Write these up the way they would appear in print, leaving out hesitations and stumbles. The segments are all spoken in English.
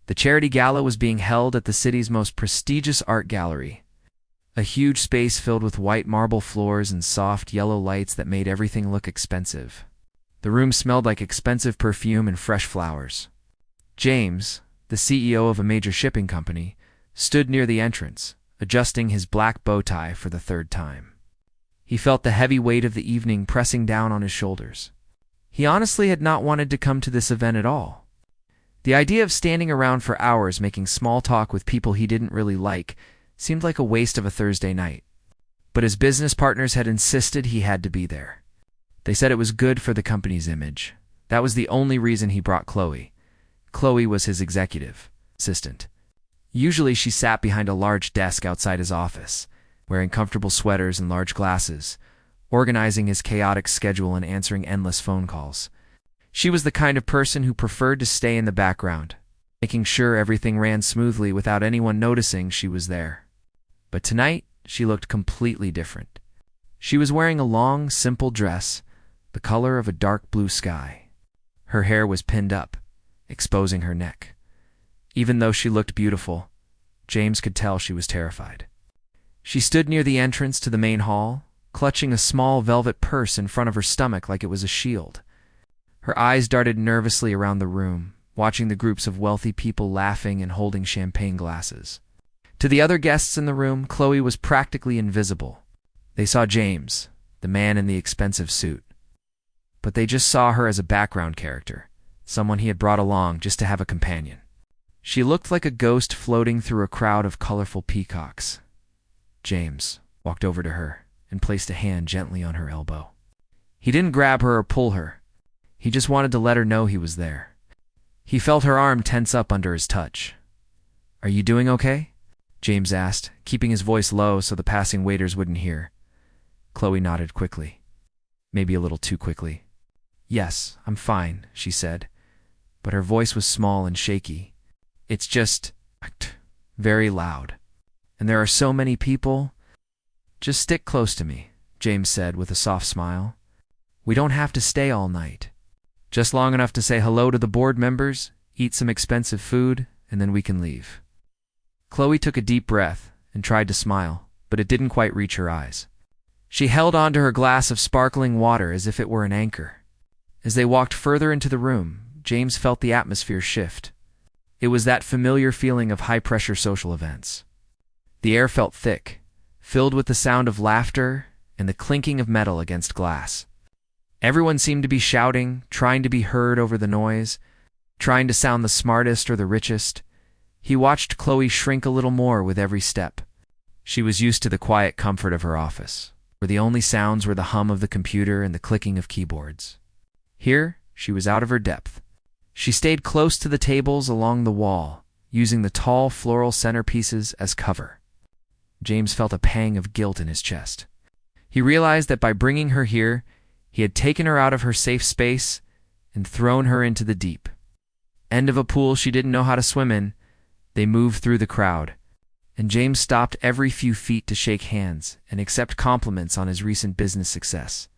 The charity gala was being held at the city's most prestigious art gallery, a huge space filled with white marble floors and soft yellow lights that made everything look expensive. The room smelled like expensive perfume and fresh flowers. James, the CEO of a major shipping company, stood near the entrance, adjusting his black bow tie for the third time. He felt the heavy weight of the evening pressing down on his shoulders. He honestly had not wanted to come to this event at all. The idea of standing around for hours making small talk with people he didn't really like seemed like a waste of a Thursday night. But his business partners had insisted he had to be there. They said it was good for the company's image. That was the only reason he brought Chloe. Chloe was his executive assistant. Usually she sat behind a large desk outside his office, wearing comfortable sweaters and large glasses, organizing his chaotic schedule and answering endless phone calls. She was the kind of person who preferred to stay in the background, making sure everything ran smoothly without anyone noticing she was there. But tonight, she looked completely different. She was wearing a long, simple dress, the color of a dark blue sky. Her hair was pinned up, exposing her neck. Even though she looked beautiful, James could tell she was terrified. She stood near the entrance to the main hall, clutching a small velvet purse in front of her stomach like it was a shield. Her eyes darted nervously around the room, watching the groups of wealthy people laughing and holding champagne glasses. To the other guests in the room, Chloe was practically invisible. They saw James, the man in the expensive suit. But they just saw her as a background character, someone he had brought along just to have a companion. She looked like a ghost floating through a crowd of colorful peacocks. James walked over to her and placed a hand gently on her elbow. He didn't grab her or pull her. He just wanted to let her know he was there. He felt her arm tense up under his touch. "Are you doing okay?" James asked, keeping his voice low so the passing waiters wouldn't hear. Chloe nodded quickly. Maybe a little too quickly. "Yes, I'm fine," she said, but her voice was small and shaky. "It's just very loud. And there are so many people." "Just stick close to me," James said with a soft smile. "We don't have to stay all night. Just long enough to say hello to the board members, eat some expensive food, and then we can leave." Chloe took a deep breath and tried to smile, but it didn't quite reach her eyes. She held on to her glass of sparkling water as if it were an anchor. As they walked further into the room, James felt the atmosphere shift. It was that familiar feeling of high-pressure social events. The air felt thick, filled with the sound of laughter and the clinking of metal against glass. Everyone seemed to be shouting, trying to be heard over the noise, trying to sound the smartest or the richest. He watched Chloe shrink a little more with every step. She was used to the quiet comfort of her office, where the only sounds were the hum of the computer and the clicking of keyboards. Here, she was out of her depth. She stayed close to the tables along the wall, using the tall floral centerpieces as cover. James felt a pang of guilt in his chest. He realized that by bringing her here, he had taken her out of her safe space and thrown her into the deep. End of a pool she didn't know how to swim in. They moved through the crowd, and James stopped every few feet to shake hands and accept compliments on his recent business success.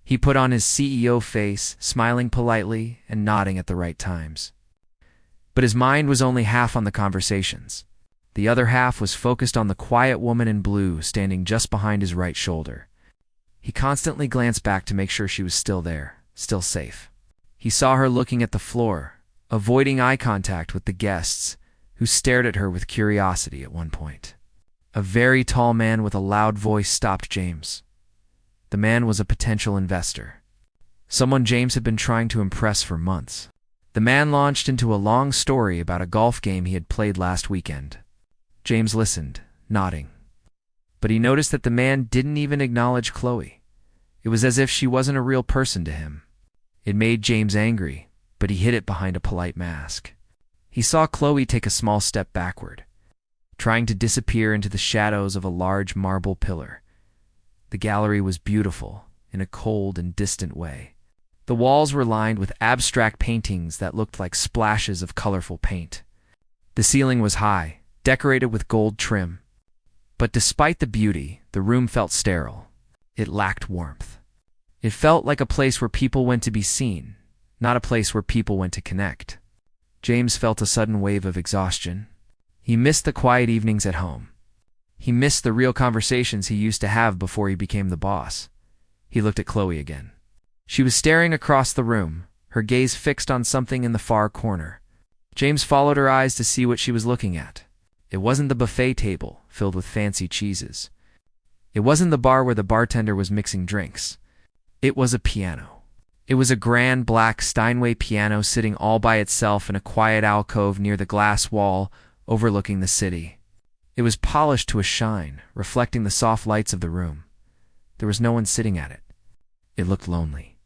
He put on his CEO face, smiling politely and nodding at the right times. But his mind was only half on the conversations. The other half was focused on the quiet woman in blue standing just behind his right shoulder. He constantly glanced back to make sure she was still there, still safe. He saw her looking at the floor, avoiding eye contact with the guests, who stared at her with curiosity at one point. A very tall man with a loud voice stopped James. The man was a potential investor, someone James had been trying to impress for months. The man launched into a long story about a golf game he had played last weekend. James listened, nodding. But he noticed that the man didn't even acknowledge Chloe. It was as if she wasn't a real person to him. It made James angry, but he hid it behind a polite mask. He saw Chloe take a small step backward, trying to disappear into the shadows of a large marble pillar. The gallery was beautiful, in a cold and distant way. The walls were lined with abstract paintings that looked like splashes of colorful paint. The ceiling was high, decorated with gold trim. But despite the beauty, the room felt sterile. It lacked warmth. It felt like a place where people went to be seen, not a place where people went to connect. James felt a sudden wave of exhaustion. He missed the quiet evenings at home. He missed the real conversations he used to have before he became the boss. He looked at Chloe again. She was staring across the room, her gaze fixed on something in the far corner. James followed her eyes to see what she was looking at. It wasn't the buffet table, filled with fancy cheeses. It wasn't the bar where the bartender was mixing drinks. It was a piano. It was a grand black Steinway piano sitting all by itself in a quiet alcove near the glass wall overlooking the city. It was polished to a shine, reflecting the soft lights of the room. There was no one sitting at it. It looked lonely.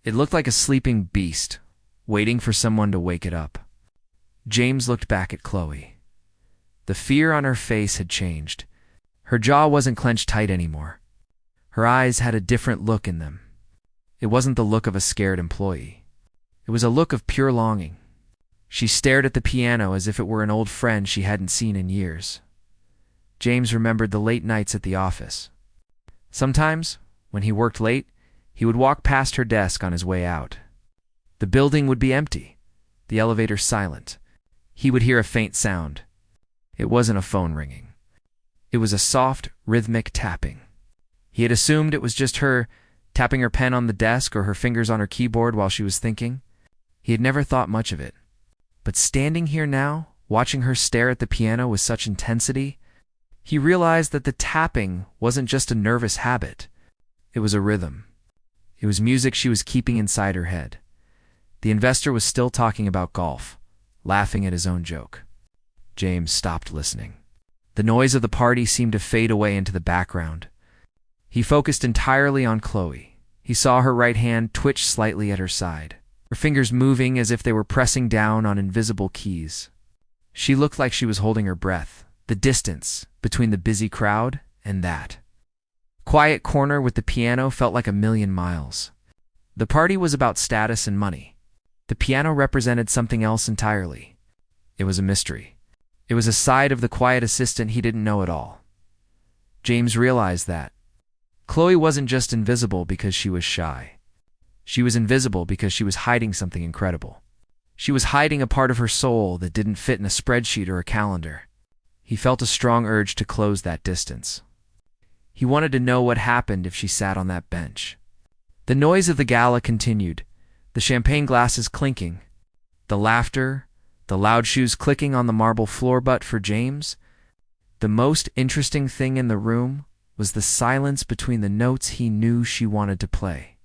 It looked like a sleeping beast, waiting for someone to wake it up. James looked back at Chloe. The fear on her face had changed. Her jaw wasn't clenched tight anymore. Her eyes had a different look in them. It wasn't the look of a scared employee. It was a look of pure longing. She stared at the piano as if it were an old friend she hadn't seen in years. James remembered the late nights at the office. Sometimes, when he worked late, he would walk past her desk on his way out. The building would be empty, the elevator silent. He would hear a faint sound. It wasn't a phone ringing. It was a soft, rhythmic tapping. He had assumed it was just her tapping her pen on the desk or her fingers on her keyboard while she was thinking. He had never thought much of it. But standing here now, watching her stare at the piano with such intensity, he realized that the tapping wasn't just a nervous habit. It was a rhythm. It was music she was keeping inside her head. The investor was still talking about golf, laughing at his own joke. James stopped listening. The noise of the party seemed to fade away into the background. He focused entirely on Chloe. He saw her right hand twitch slightly at her side, her fingers moving as if they were pressing down on invisible keys. She looked like she was holding her breath, the distance between the busy crowd and that quiet corner with the piano felt like a million miles. The party was about status and money. The piano represented something else entirely. It was a mystery. It was a side of the quiet assistant he didn't know at all. James realized that Chloe wasn't just invisible because she was shy. She was invisible because she was hiding something incredible. She was hiding a part of her soul that didn't fit in a spreadsheet or a calendar. He felt a strong urge to close that distance. He wanted to know what happened if she sat on that bench. The noise of the gala continued, the champagne glasses clinking, the laughter, the loud shoes clicking on the marble floor, but for James, the most interesting thing in the room was the silence between the notes he knew she wanted to play.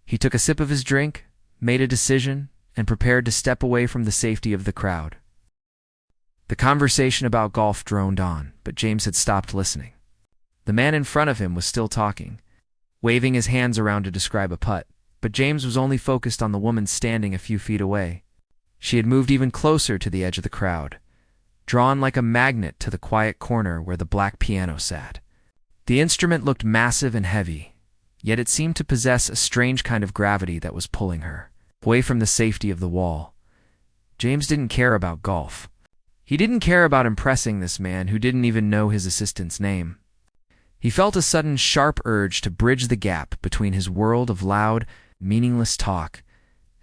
He took a sip of his drink, made a decision, and prepared to step away from the safety of the crowd. The conversation about golf droned on, but James had stopped listening. The man in front of him was still talking, waving his hands around to describe a putt, but James was only focused on the woman standing a few feet away. She had moved even closer to the edge of the crowd, drawn like a magnet to the quiet corner where the black piano sat. The instrument looked massive and heavy, yet it seemed to possess a strange kind of gravity that was pulling her away from the safety of the wall. James didn't care about golf. He didn't care about impressing this man who didn't even know his assistant's name. He felt a sudden sharp urge to bridge the gap between his world of loud, meaningless talk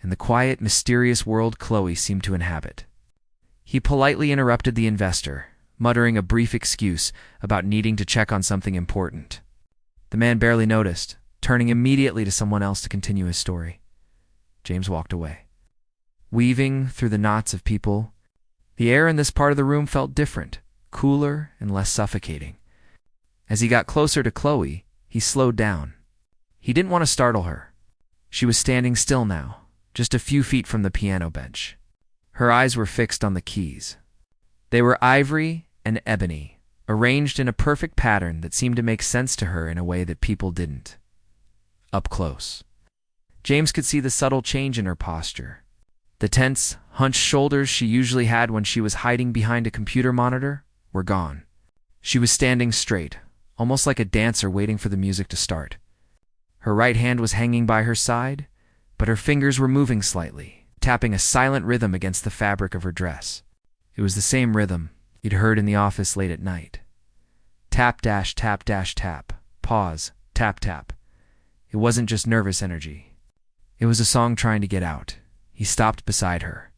and the quiet, mysterious world Chloe seemed to inhabit. He politely interrupted the investor, muttering a brief excuse about needing to check on something important. The man barely noticed, turning immediately to someone else to continue his story. James walked away. Weaving through the knots of people, the air in this part of the room felt different, cooler and less suffocating. As he got closer to Chloe, he slowed down. He didn't want to startle her. She was standing still now, just a few feet from the piano bench. Her eyes were fixed on the keys. They were ivory and ebony, arranged in a perfect pattern that seemed to make sense to her in a way that people didn't. Up close, James could see the subtle change in her posture. The tense, hunched shoulders she usually had when she was hiding behind a computer monitor were gone. She was standing straight, almost like a dancer waiting for the music to start. Her right hand was hanging by her side, but her fingers were moving slightly, tapping a silent rhythm against the fabric of her dress. It was the same rhythm he'd heard in the office late at night. Tap dash tap dash tap, pause, tap tap. It wasn't just nervous energy. It was a song trying to get out. He stopped beside her.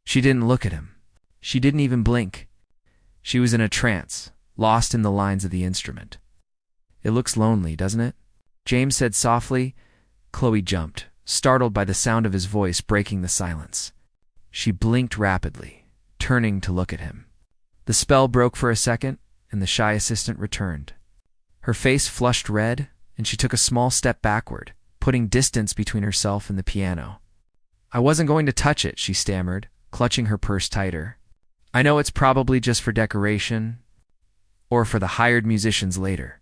She didn't look at him. She didn't even blink. She was in a trance, lost in the lines of the instrument. "It looks lonely, doesn't it?" James said softly. Chloe jumped, startled by the sound of his voice breaking the silence. She blinked rapidly, turning to look at him. The spell broke for a second, and the shy assistant returned. Her face flushed red, and she took a small step backward, putting distance between herself and the piano. "I wasn't going to touch it," she stammered, clutching her purse tighter. "I know it's probably just for decoration, or for the hired musicians later.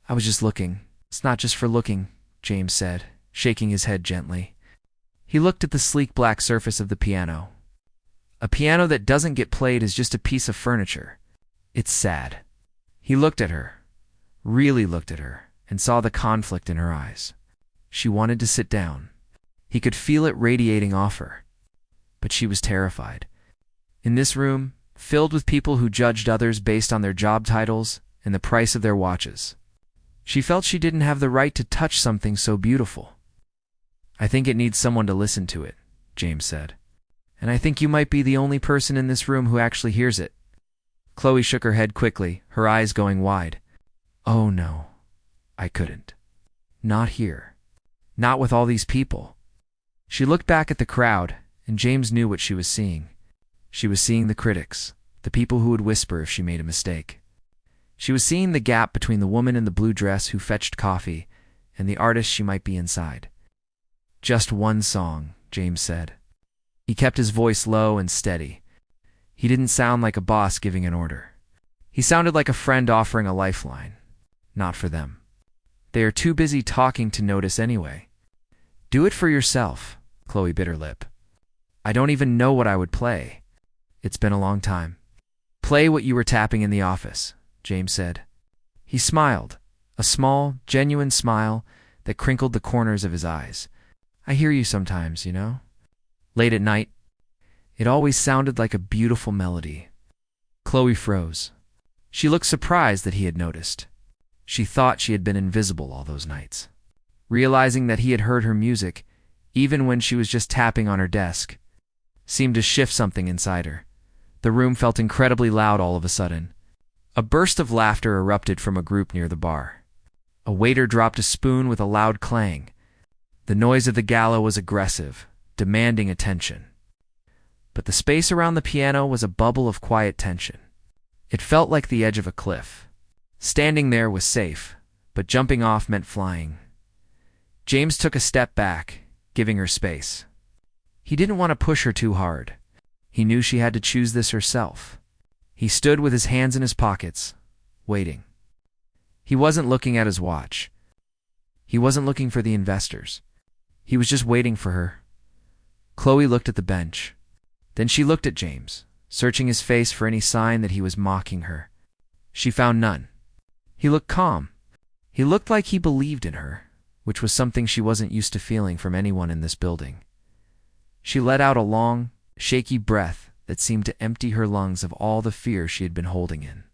I was just looking." "It's not just for looking," James said, shaking his head gently. He looked at the sleek black surface of the piano. A piano that doesn't get played is just a piece of furniture. It's sad. He looked at her, really looked at her, and saw the conflict in her eyes. She wanted to sit down. He could feel it radiating off her. But she was terrified. In this room, filled with people who judged others based on their job titles and the price of their watches, she felt she didn't have the right to touch something so beautiful. "I think it needs someone to listen to it," James said. "And I think you might be the only person in this room who actually hears it." Chloe shook her head quickly, her eyes going wide. "Oh no, I couldn't. Not here. Not with all these people." She looked back at the crowd, and James knew what she was seeing. She was seeing the critics, the people who would whisper if she made a mistake. She was seeing the gap between the woman in the blue dress who fetched coffee and the artist she might be inside. "Just one song," James said. He kept his voice low and steady. He didn't sound like a boss giving an order. He sounded like a friend offering a lifeline. Not for them. They are too busy talking to notice anyway. "Do it for yourself," Chloe bit her lip. "I don't even know what I would play. It's been a long time." "Play what you were tapping in the office," James said. He smiled, a small, genuine smile that crinkled the corners of his eyes. "I hear you sometimes, you know. Late at night. It always sounded like a beautiful melody." Chloe froze. She looked surprised that he had noticed. She thought she had been invisible all those nights. Realizing that he had heard her music, even when she was just tapping on her desk, seemed to shift something inside her. The room felt incredibly loud all of a sudden. A burst of laughter erupted from a group near the bar. A waiter dropped a spoon with a loud clang. The noise of the gala was aggressive, demanding attention. But the space around the piano was a bubble of quiet tension. It felt like the edge of a cliff. Standing there was safe, but jumping off meant flying. James took a step back, giving her space. He didn't want to push her too hard. He knew she had to choose this herself. He stood with his hands in his pockets, waiting. He wasn't looking at his watch. He wasn't looking for the investors. He was just waiting for her. Chloe looked at the bench. Then she looked at James, searching his face for any sign that he was mocking her. She found none. He looked calm. He looked like he believed in her, which was something she wasn't used to feeling from anyone in this building. She let out a long, shaky breath that seemed to empty her lungs of all the fear she had been holding in.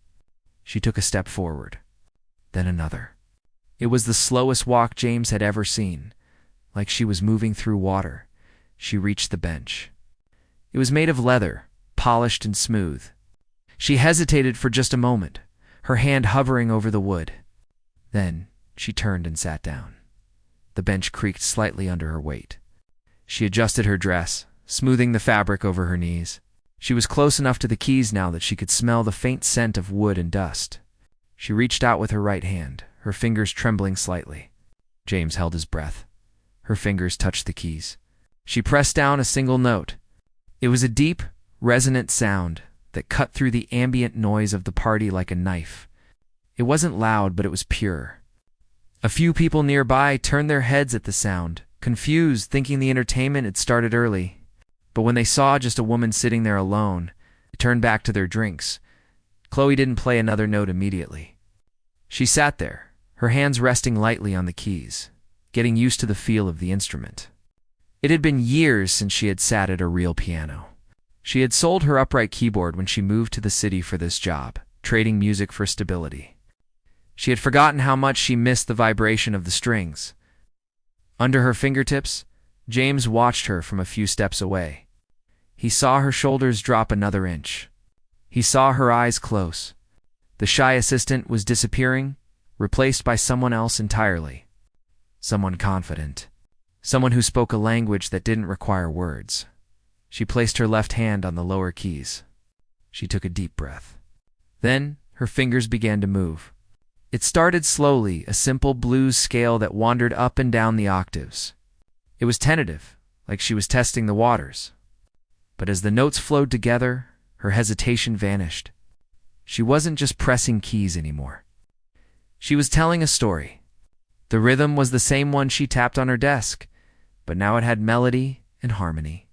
She took a step forward, then another. It was the slowest walk James had ever seen, like she was moving through water. She reached the bench. It was made of leather, polished and smooth. She hesitated for just a moment, her hand hovering over the wood. Then she turned and sat down. The bench creaked slightly under her weight. She adjusted her dress, smoothing the fabric over her knees. She was close enough to the keys now that she could smell the faint scent of wood and dust. She reached out with her right hand, her fingers trembling slightly. James held his breath. Her fingers touched the keys. She pressed down a single note. It was a deep, resonant sound that cut through the ambient noise of the party like a knife. It wasn't loud, but it was pure. A few people nearby turned their heads at the sound, confused, thinking the entertainment had started early. But when they saw just a woman sitting there alone, they turned back to their drinks. Chloe didn't play another note immediately. She sat there, her hands resting lightly on the keys, getting used to the feel of the instrument. It had been years since she had sat at a real piano. She had sold her upright keyboard when she moved to the city for this job, trading music for stability. She had forgotten how much she missed the vibration of the strings. Under her fingertips, James watched her from a few steps away. He saw her shoulders drop another inch. He saw her eyes close. The shy assistant was disappearing, replaced by someone else entirely. Someone confident. Someone who spoke a language that didn't require words. She placed her left hand on the lower keys. She took a deep breath. Then her fingers began to move. It started slowly, a simple blues scale that wandered up and down the octaves. It was tentative, like she was testing the waters. But as the notes flowed together, her hesitation vanished. She wasn't just pressing keys anymore. She was telling a story. The rhythm was the same one she tapped on her desk, but now it had melody and harmony.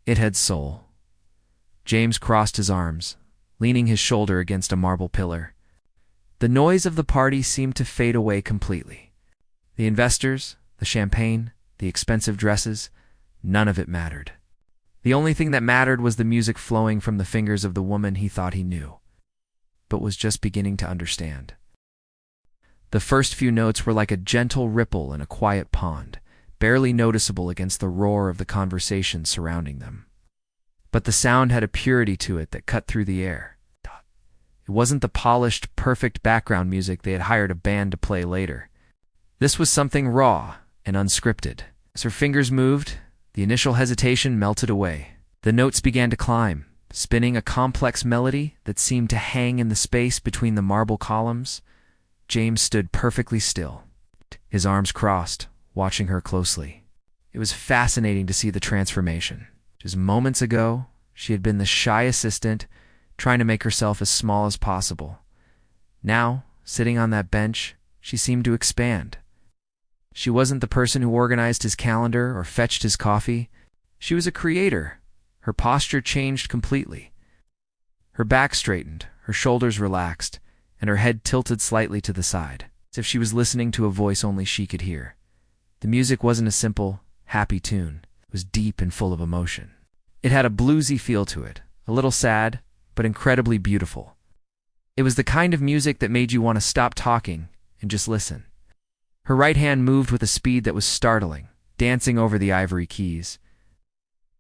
It had soul. James crossed his arms, leaning his shoulder against a marble pillar. The noise of the party seemed to fade away completely. The investors, the champagne, the expensive dresses, none of it mattered. The only thing that mattered was the music flowing from the fingers of the woman he thought he knew, but was just beginning to understand. The first few notes were like a gentle ripple in a quiet pond, barely noticeable against the roar of the conversation surrounding them. But the sound had a purity to it that cut through the air. It wasn't the polished, perfect background music they had hired a band to play later. This was something raw and unscripted. As her fingers moved, the initial hesitation melted away. The notes began to climb, spinning a complex melody that seemed to hang in the space between the marble columns. James stood perfectly still, his arms crossed, watching her closely. It was fascinating to see the transformation. Just moments ago, she had been the shy assistant, trying to make herself as small as possible. Now, sitting on that bench, she seemed to expand. She wasn't the person who organized his calendar or fetched his coffee. She was a creator. Her posture changed completely. Her back straightened, her shoulders relaxed, and her head tilted slightly to the side, as if she was listening to a voice only she could hear. The music wasn't a simple, happy tune. It was deep and full of emotion. It had a bluesy feel to it, a little sad, but incredibly beautiful. It was the kind of music that made you want to stop talking and just listen. Her right hand moved with a speed that was startling, dancing over the ivory keys.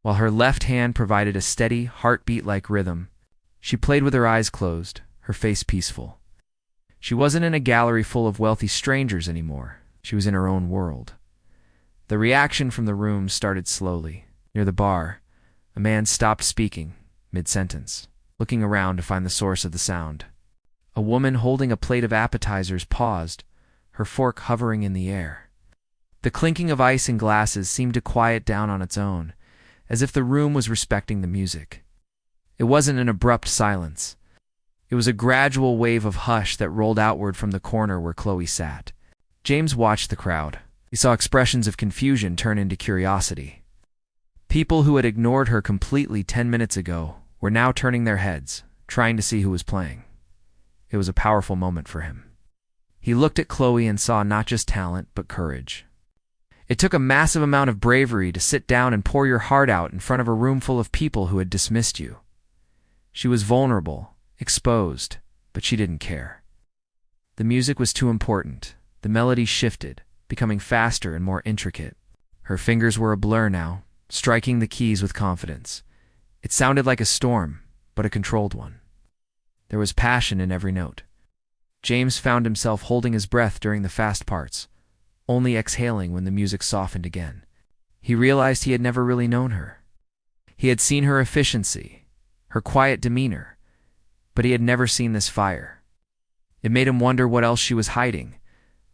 While her left hand provided a steady, heartbeat-like rhythm, she played with her eyes closed, her face peaceful. She wasn't in a gallery full of wealthy strangers anymore. She was in her own world. The reaction from the room started slowly. Near the bar, a man stopped speaking, mid-sentence, looking around to find the source of the sound. A woman holding a plate of appetizers paused, her fork hovering in the air. The clinking of ice in glasses seemed to quiet down on its own, as if the room was respecting the music. It wasn't an abrupt silence. It was a gradual wave of hush that rolled outward from the corner where Chloe sat. James watched the crowd. He saw expressions of confusion turn into curiosity. People who had ignored her completely 10 minutes ago were now turning their heads, trying to see who was playing. It was a powerful moment for him. He looked at Chloe and saw not just talent, but courage. It took a massive amount of bravery to sit down and pour your heart out in front of a room full of people who had dismissed you. She was vulnerable, exposed, but she didn't care. The music was too important. The melody shifted, becoming faster and more intricate. Her fingers were a blur now, striking the keys with confidence. It sounded like a storm, but a controlled one. There was passion in every note. James found himself holding his breath during the fast parts, only exhaling when the music softened again. He realized he had never really known her. He had seen her efficiency, her quiet demeanor, but he had never seen this fire. It made him wonder what else she was hiding,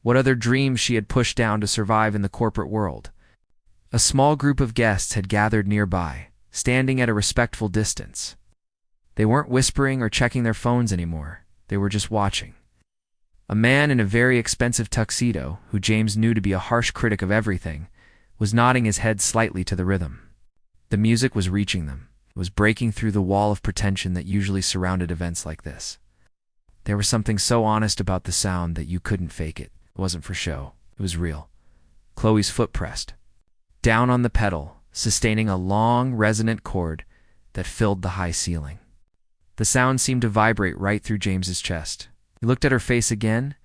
what other dreams she had pushed down to survive in the corporate world. A small group of guests had gathered nearby, standing at a respectful distance. They weren't whispering or checking their phones anymore. They were just watching. A man in a very expensive tuxedo, who James knew to be a harsh critic of everything, was nodding his head slightly to the rhythm. The music was reaching them. It was breaking through the wall of pretension that usually surrounded events like this. There was something so honest about the sound that you couldn't fake it. It wasn't for show. It was real. Chloe's foot pressed down on the pedal, sustaining a long, resonant chord that filled the high ceiling. The sound seemed to vibrate right through James's chest. He looked at her face again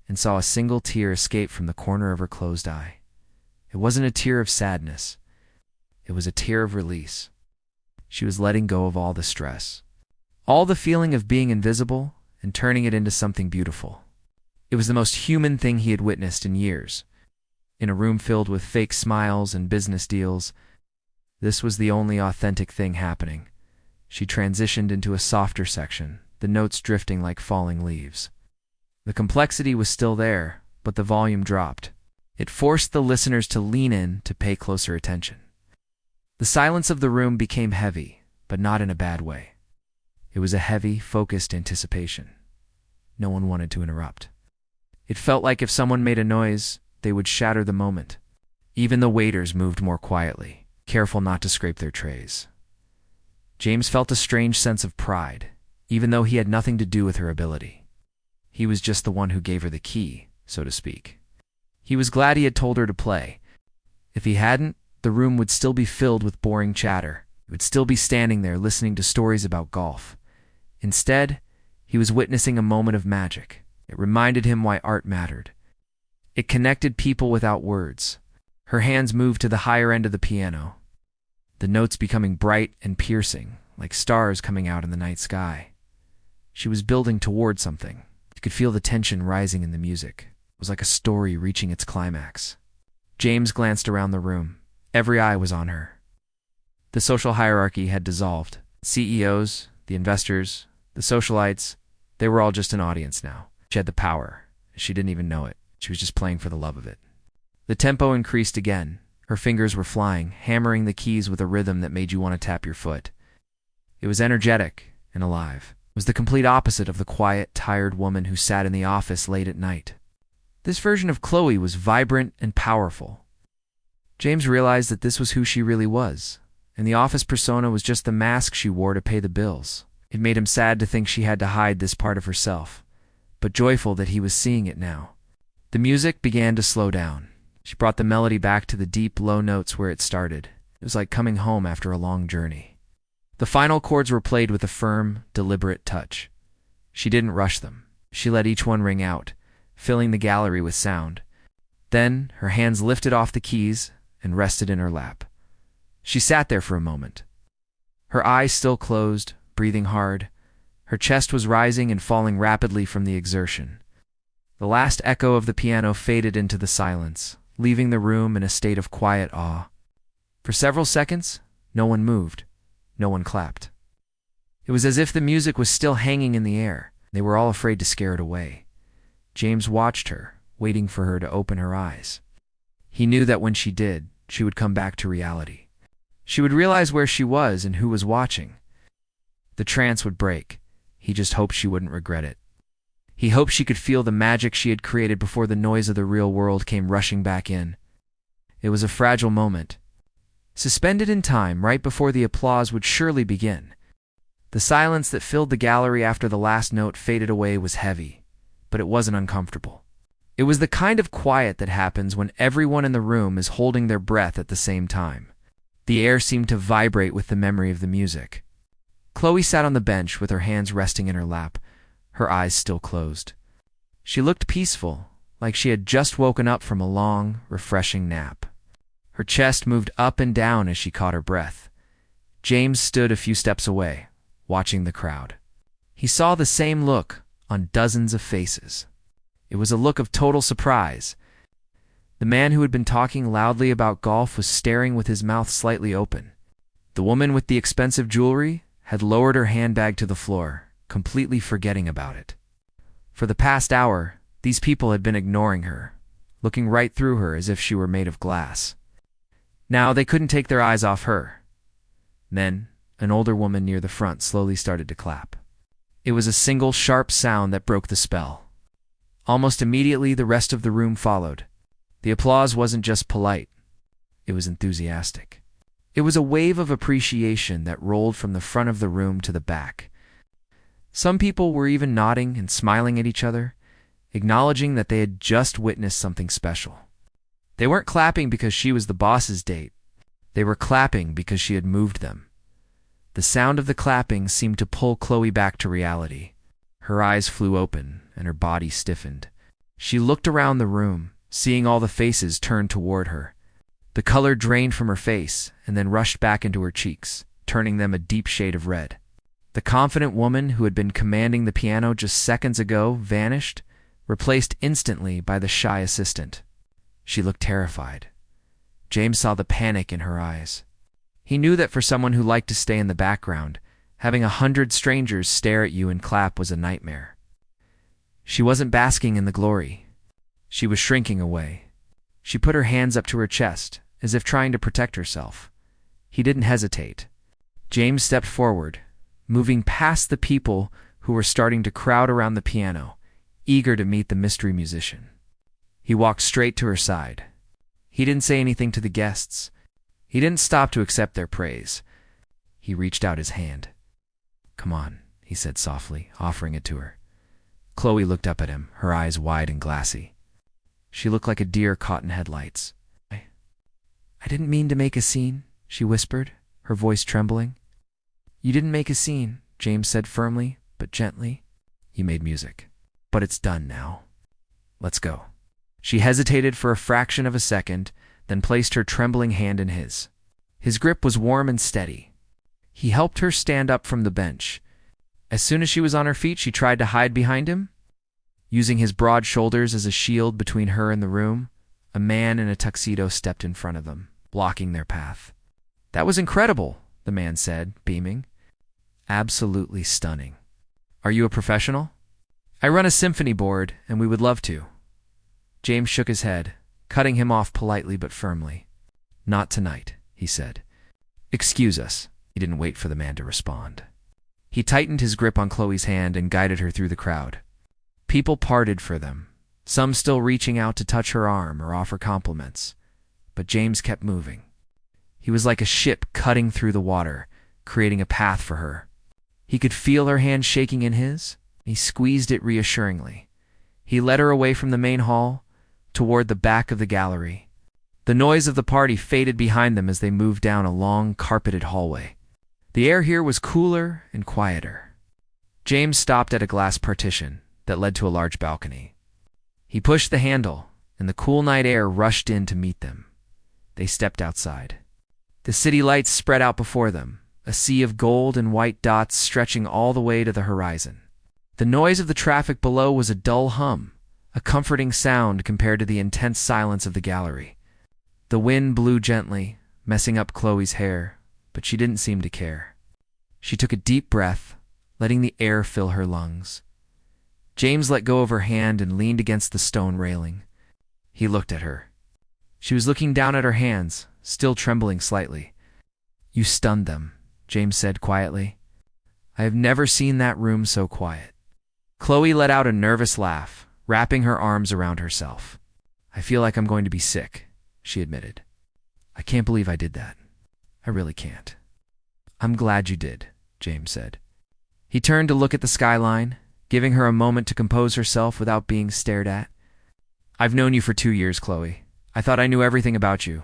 and saw a single tear escape from the corner of her closed eye. It wasn't a tear of sadness. It was a tear of release. She was letting go of all the stress, all the feeling of being invisible, and turning it into something beautiful. It was the most human thing he had witnessed in years. In a room filled with fake smiles and business deals, this was the only authentic thing happening. She transitioned into a softer section, the notes drifting like falling leaves. The complexity was still there, but the volume dropped. It forced the listeners to lean in to pay closer attention. The silence of the room became heavy, but not in a bad way. It was a heavy, focused anticipation. No one wanted to interrupt. It felt like if someone made a noise, they would shatter the moment. Even the waiters moved more quietly, careful not to scrape their trays. James felt a strange sense of pride, even though he had nothing to do with her ability. He was just the one who gave her the key, so to speak. He was glad he had told her to play. If he hadn't, the room would still be filled with boring chatter. He would still be standing there listening to stories about golf. Instead, he was witnessing a moment of magic. It reminded him why art mattered. It connected people without words. Her hands moved to the higher end of the piano, the notes becoming bright and piercing, like stars coming out in the night sky. She was building toward something. You could feel the tension rising in the music. It was like a story reaching its climax. James glanced around the room. Every eye was on her. The social hierarchy had dissolved. CEOs, the investors, the socialites, they were all just an audience now. She had the power. She didn't even know it. She was just playing for the love of it. The tempo increased again. Her fingers were flying, hammering the keys with a rhythm that made you want to tap your foot. It was energetic and alive. It was the complete opposite of the quiet, tired woman who sat in the office late at night. This version of Chloe was vibrant and powerful. James realized that this was who she really was, and the office persona was just the mask she wore to pay the bills. It made him sad to think she had to hide this part of herself, but joyful that he was seeing it now. The music began to slow down. She brought the melody back to the deep, low notes where it started. It was like coming home after a long journey. The final chords were played with a firm, deliberate touch. She didn't rush them. She let each one ring out, filling the gallery with sound. Then, her hands lifted off the keys and rested in her lap. She sat there for a moment. Her eyes still closed, breathing hard. Her chest was rising and falling rapidly from the exertion. The last echo of the piano faded into the silence, leaving the room in a state of quiet awe. For several seconds, no one moved. No one clapped. It was as if the music was still hanging in the air. They were all afraid to scare it away. James watched her, waiting for her to open her eyes. He knew that when she did, she would come back to reality. She would realize where she was and who was watching. The trance would break. He just hoped she wouldn't regret it. He hoped she could feel the magic she had created before the noise of the real world came rushing back in. It was a fragile moment, suspended in time right before the applause would surely begin. The silence that filled the gallery after the last note faded away was heavy, but it wasn't uncomfortable. It was the kind of quiet that happens when everyone in the room is holding their breath at the same time. The air seemed to vibrate with the memory of the music. Chloe sat on the bench with her hands resting in her lap, her eyes still closed. She looked peaceful, like she had just woken up from a long, refreshing nap. Her chest moved up and down as she caught her breath. James stood a few steps away, watching the crowd. He saw the same look on dozens of faces. It was a look of total surprise. The man who had been talking loudly about golf was staring with his mouth slightly open. The woman with the expensive jewelry had lowered her handbag to the floor, completely forgetting about it. For the past hour, these people had been ignoring her, looking right through her as if she were made of glass. Now they couldn't take their eyes off her. Then, an older woman near the front slowly started to clap. It was a single sharp sound that broke the spell. Almost immediately, the rest of the room followed. The applause wasn't just polite. It was enthusiastic. It was a wave of appreciation that rolled from the front of the room to the back. Some people were even nodding and smiling at each other, acknowledging that they had just witnessed something special. They weren't clapping because she was the boss's date. They were clapping because she had moved them. The sound of the clapping seemed to pull Chloe back to reality. Her eyes flew open and her body stiffened. She looked around the room, seeing all the faces turned toward her. The color drained from her face and then rushed back into her cheeks, turning them a deep shade of red. The confident woman who had been commanding the piano just seconds ago vanished, replaced instantly by the shy assistant. She looked terrified. James saw the panic in her eyes. He knew that for someone who liked to stay in the background, having 100 strangers stare at you and clap was a nightmare. She wasn't basking in the glory. She was shrinking away. She put her hands up to her chest, as if trying to protect herself. He didn't hesitate. James stepped forward, moving past the people who were starting to crowd around the piano, eager to meet the mystery musician. He walked straight to her side. He didn't say anything to the guests. He didn't stop to accept their praise. He reached out his hand. "Come on," he said softly, offering it to her. Chloe looked up at him, her eyes wide and glassy. She looked like a deer caught in headlights. I didn't mean to make a scene," she whispered, her voice trembling. "You didn't make a scene," James said firmly, but gently. "You made music. But it's done now. Let's go." She hesitated for a fraction of a second, then placed her trembling hand in his. His grip was warm and steady. He helped her stand up from the bench. As soon as she was on her feet, she tried to hide behind him. Using his broad shoulders as a shield between her and the room, a man in a tuxedo stepped in front of them, blocking their path. "That was incredible," the man said, beaming. "Absolutely stunning. Are you a professional?" "I run a symphony board, and we would love to." James shook his head, cutting him off politely but firmly. "Not tonight," he said. "Excuse us." He didn't wait for the man to respond. He tightened his grip on Chloe's hand and guided her through the crowd. People parted for them, some still reaching out to touch her arm or offer compliments. But James kept moving. He was like a ship cutting through the water, creating a path for her. He could feel her hand shaking in his. He squeezed it reassuringly. He led her away from the main hall, toward the back of the gallery. The noise of the party faded behind them as they moved down a long, carpeted hallway. The air here was cooler and quieter. James stopped at a glass partition that led to a large balcony. He pushed the handle, and the cool night air rushed in to meet them. They stepped outside. The city lights spread out before them, a sea of gold and white dots stretching all the way to the horizon. The noise of the traffic below was a dull hum, a comforting sound compared to the intense silence of the gallery. The wind blew gently, messing up Chloe's hair, but she didn't seem to care. She took a deep breath, letting the air fill her lungs. James let go of her hand and leaned against the stone railing. He looked at her. She was looking down at her hands, still trembling slightly. "You stunned them," James said quietly. "I have never seen that room so quiet." Chloe let out a nervous laugh, wrapping her arms around herself. "I feel like I'm going to be sick," she admitted. "I can't believe I did that. I really can't." "I'm glad you did," James said. He turned to look at the skyline, giving her a moment to compose herself without being stared at. "I've known you for 2 years, Chloe. I thought I knew everything about you.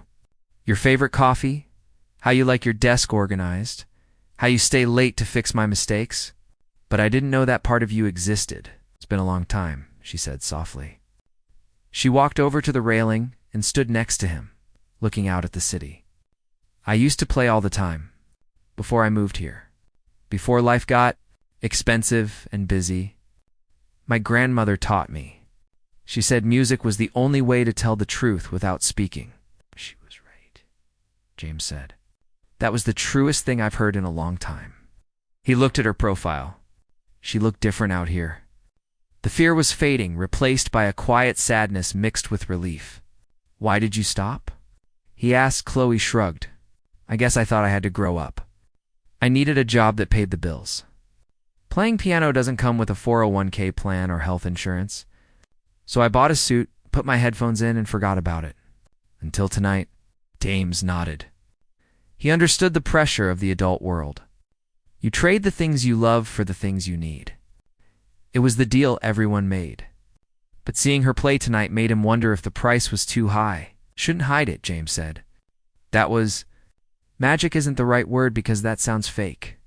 Your favorite coffee, how you like your desk organized, how you stay late to fix my mistakes. But I didn't know that part of you existed. It's been a long time," she said softly. She walked over to the railing and stood next to him, looking out at the city. "I used to play all the time, before I moved here. Before life got expensive and busy. My grandmother taught me. She said music was the only way to tell the truth without speaking." "She was right," James said. "That was the truest thing I've heard in a long time." He looked at her profile. She looked different out here. The fear was fading, replaced by a quiet sadness mixed with relief. "Why did you stop?" he asked. Chloe shrugged. "I guess I thought I had to grow up. I needed a job that paid the bills. Playing piano doesn't come with a 401k plan or health insurance. So I bought a suit, put my headphones in, and forgot about it. Until tonight." James nodded. He understood the pressure of the adult world. You trade the things you love for the things you need. It was the deal everyone made. But seeing her play tonight made him wonder if the price was too high. "Shouldn't hide it," James said. "That was... magic isn't the right word because that sounds fake.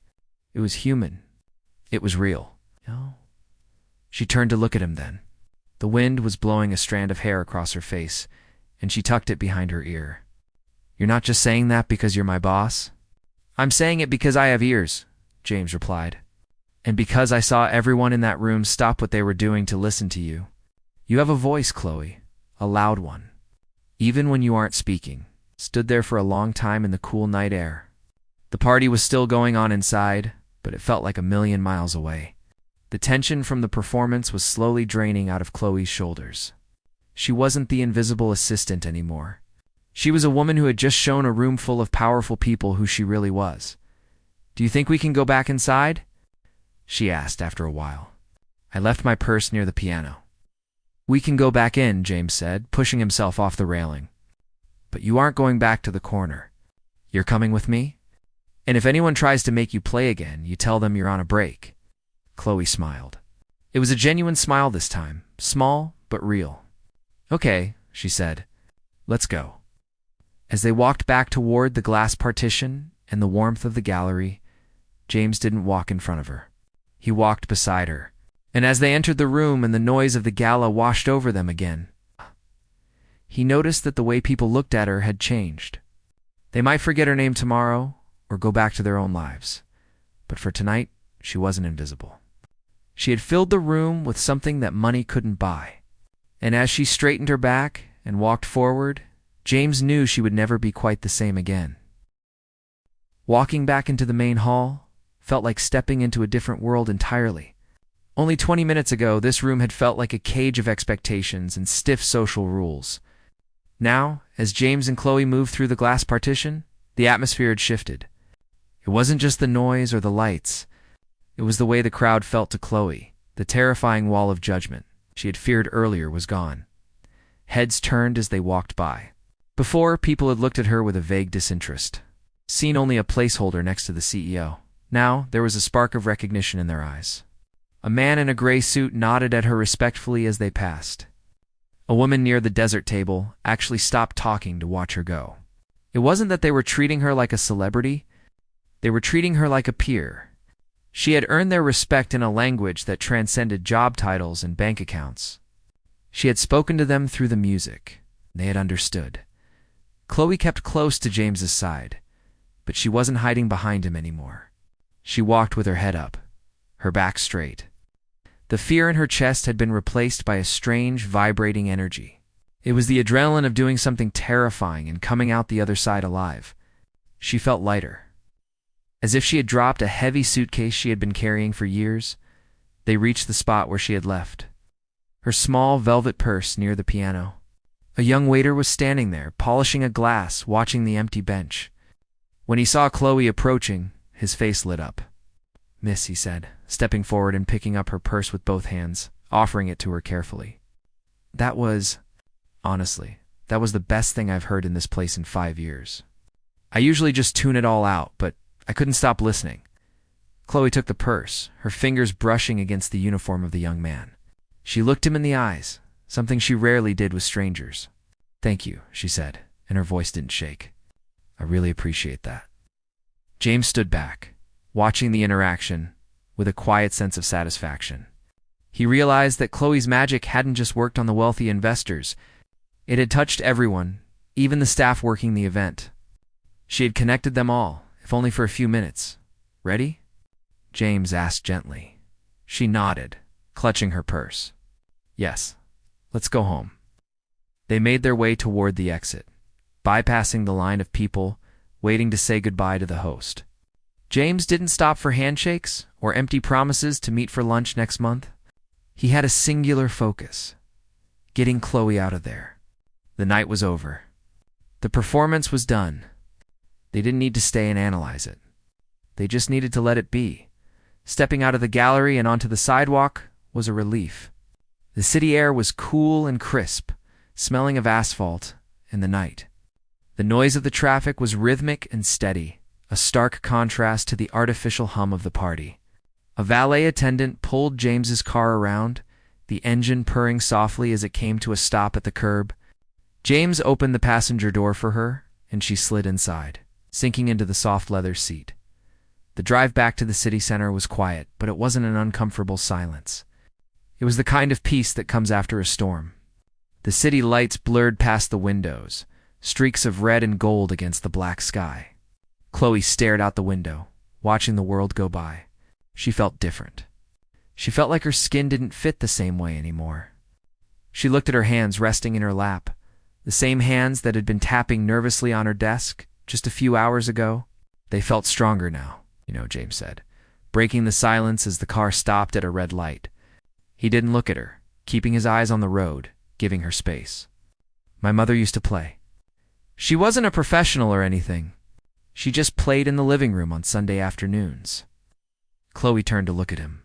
It was human. It was real." "No." She turned to look at him then. The wind was blowing a strand of hair across her face, and she tucked it behind her ear. "You're not just saying that because you're my boss?" I'm saying it because I have ears, James replied. And because I saw everyone in that room stop what they were doing to listen to you. You have a voice, Chloe, a loud one. Even when you aren't speaking, stood there for a long time in the cool night air. The party was still going on inside, but it felt like a million miles away. The tension from the performance was slowly draining out of Chloe's shoulders. She wasn't the invisible assistant anymore. She was a woman who had just shown a room full of powerful people who she really was. Do you think we can go back inside? She asked after a while. I left my purse near the piano. We can go back in, James said, pushing himself off the railing. But you aren't going back to the corner. You're coming with me? And if anyone tries to make you play again, you tell them you're on a break. Chloe smiled. It was a genuine smile this time, small but real. Okay, she said. Let's go. As they walked back toward the glass partition and the warmth of the gallery, James didn't walk in front of her. He walked beside her. And as they entered the room and the noise of the gala washed over them again, he noticed that the way people looked at her had changed. They might forget her name tomorrow or go back to their own lives, but for tonight, she wasn't invisible. She had filled the room with something that money couldn't buy. And as she straightened her back and walked forward, James knew she would never be quite the same again. Walking back into the main hall felt like stepping into a different world entirely. Only 20 minutes ago, this room had felt like a cage of expectations and stiff social rules. Now, as James and Chloe moved through the glass partition, the atmosphere had shifted. It wasn't just the noise or the lights. It was the way the crowd felt to Chloe. The terrifying wall of judgment she had feared earlier was gone. Heads turned as they walked by. Before, people had looked at her with a vague disinterest, seen only a placeholder next to the CEO. Now, there was a spark of recognition in their eyes. A man in a gray suit nodded at her respectfully as they passed. A woman near the dessert table actually stopped talking to watch her go. It wasn't that they were treating her like a celebrity. They were treating her like a peer. She had earned their respect in a language that transcended job titles and bank accounts. She had spoken to them through the music. They had understood. Chloe kept close to James's side, but she wasn't hiding behind him anymore. She walked with her head up, her back straight. The fear in her chest had been replaced by a strange, vibrating energy. It was the adrenaline of doing something terrifying and coming out the other side alive. She felt lighter. As if she had dropped a heavy suitcase she had been carrying for years, they reached the spot where she had left. Her small velvet purse near the piano. A young waiter was standing there, polishing a glass, watching the empty bench. When he saw Chloe approaching, his face lit up. "Miss," he said, stepping forward and picking up her purse with both hands, offering it to her carefully. Honestly, that was the best thing I've heard in this place in 5 years. I usually just tune it all out, but I couldn't stop listening. Chloe took the purse, her fingers brushing against the uniform of the young man. She looked him in the eyes, something she rarely did with strangers. "Thank you," she said, and her voice didn't shake. "I really appreciate that." James stood back, watching the interaction with a quiet sense of satisfaction. He realized that Chloe's magic hadn't just worked on the wealthy investors. It had touched everyone, even the staff working the event. She had connected them all, if only for a few minutes. "Ready?" James asked gently. She nodded, clutching her purse. "Yes, let's go home." They made their way toward the exit, bypassing the line of people waiting to say goodbye to the host. James didn't stop for handshakes or empty promises to meet for lunch next month. He had a singular focus: getting Chloe out of there. The night was over. The performance was done. They didn't need to stay and analyze it. They just needed to let it be. Stepping out of the gallery and onto the sidewalk was a relief. The city air was cool and crisp, smelling of asphalt and the night. The noise of the traffic was rhythmic and steady, a stark contrast to the artificial hum of the party. A valet attendant pulled James's car around, the engine purring softly as it came to a stop at the curb. James opened the passenger door for her, and she slid inside, sinking into the soft leather seat. The drive back to the city center was quiet, but it wasn't an uncomfortable silence. It was the kind of peace that comes after a storm. The city lights blurred past the windows, streaks of red and gold against the black sky. Chloe stared out the window, watching the world go by. She felt different. She felt like her skin didn't fit the same way anymore. She looked at her hands resting in her lap, the same hands that had been tapping nervously on her desk just a few hours ago. They felt stronger now, James said, breaking the silence as the car stopped at a red light. He didn't look at her, keeping his eyes on the road, giving her space. My mother used to play. She wasn't a professional or anything. She just played in the living room on Sunday afternoons. Chloe turned to look at him.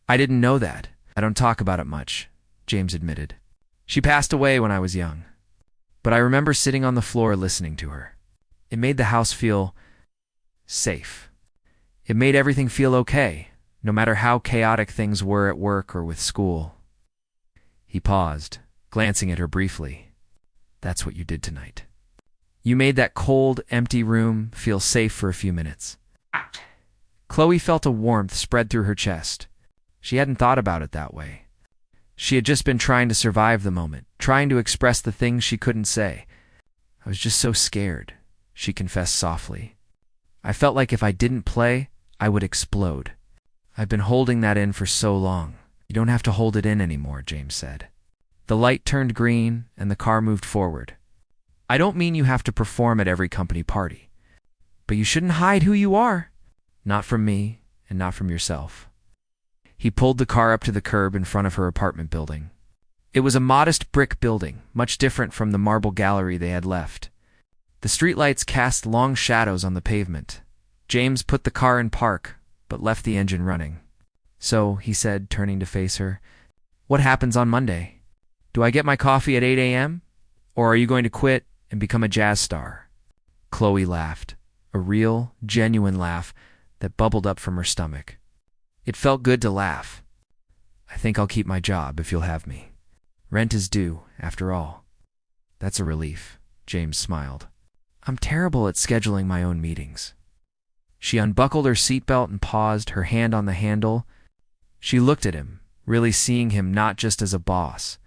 I didn't know that. I don't talk about it much, James admitted. She passed away when I was young. But I remember sitting on the floor listening to her. It made the house feel safe. It made everything feel okay, no matter how chaotic things were at work or with school. He paused, glancing at her briefly. That's what you did tonight. You made that cold, empty room feel safe for a few minutes. Chloe felt a warmth spread through her chest. She hadn't thought about it that way. She had just been trying to survive the moment, trying to express the things she couldn't say. I was just so scared, she confessed softly. I felt like if I didn't play, I would explode. I've been holding that in for so long. You don't have to hold it in anymore, James said. The light turned green and the car moved forward. I don't mean you have to perform at every company party, but you shouldn't hide who you are. Not from me and not from yourself. He pulled the car up to the curb in front of her apartment building. It was a modest brick building, much different from the marble gallery they had left. The streetlights cast long shadows on the pavement. James put the car in park, but left the engine running. So, he said, turning to face her, what happens on Monday? Do I get my coffee at 8 a.m.? Or are you going to quit and become a jazz star? Chloe laughed, a real, genuine laugh that bubbled up from her stomach. It felt good to laugh. I think I'll keep my job if you'll have me. Rent is due, after all. That's a relief, James smiled. I'm terrible at scheduling my own meetings. She unbuckled her seatbelt and paused, her hand on the handle. She looked at him, really seeing him not just as a boss,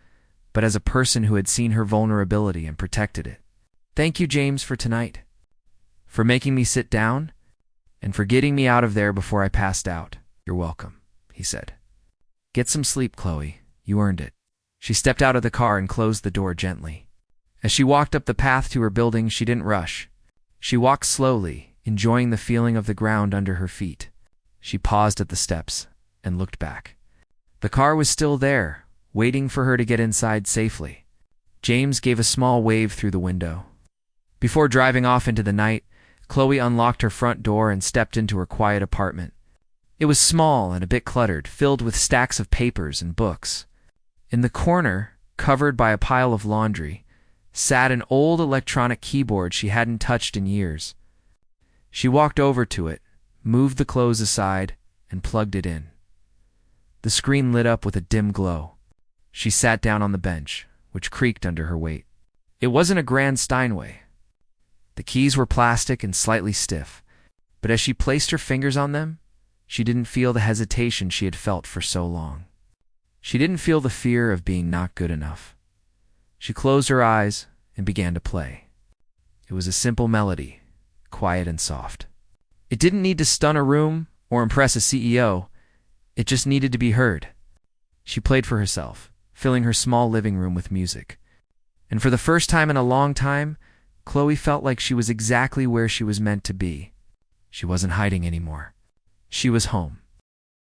but as a person who had seen her vulnerability and protected it. Thank you, James, for tonight. For making me sit down, and for getting me out of there before I passed out. You're welcome, he said. Get some sleep, Chloe. You earned it. She stepped out of the car and closed the door gently. As she walked up the path to her building, she didn't rush. She walked slowly, enjoying the feeling of the ground under her feet. She paused at the steps and looked back. The car was still there, waiting for her to get inside safely. James gave a small wave through the window. Before driving off into the night, Chloe unlocked her front door and stepped into her quiet apartment. It was small and a bit cluttered, filled with stacks of papers and books. In the corner, covered by a pile of laundry, sat an old electronic keyboard she hadn't touched in years. She walked over to it, moved the clothes aside, and plugged it in. The screen lit up with a dim glow. She sat down on the bench, which creaked under her weight. It wasn't a grand Steinway. The keys were plastic and slightly stiff, but as she placed her fingers on them, she didn't feel the hesitation she had felt for so long. She didn't feel the fear of being not good enough. She closed her eyes and began to play. It was a simple melody, quiet and soft. It didn't need to stun a room or impress a CEO. It just needed to be heard. She played for herself, filling her small living room with music. And for the first time in a long time, Chloe felt like she was exactly where she was meant to be. She wasn't hiding anymore. She was home.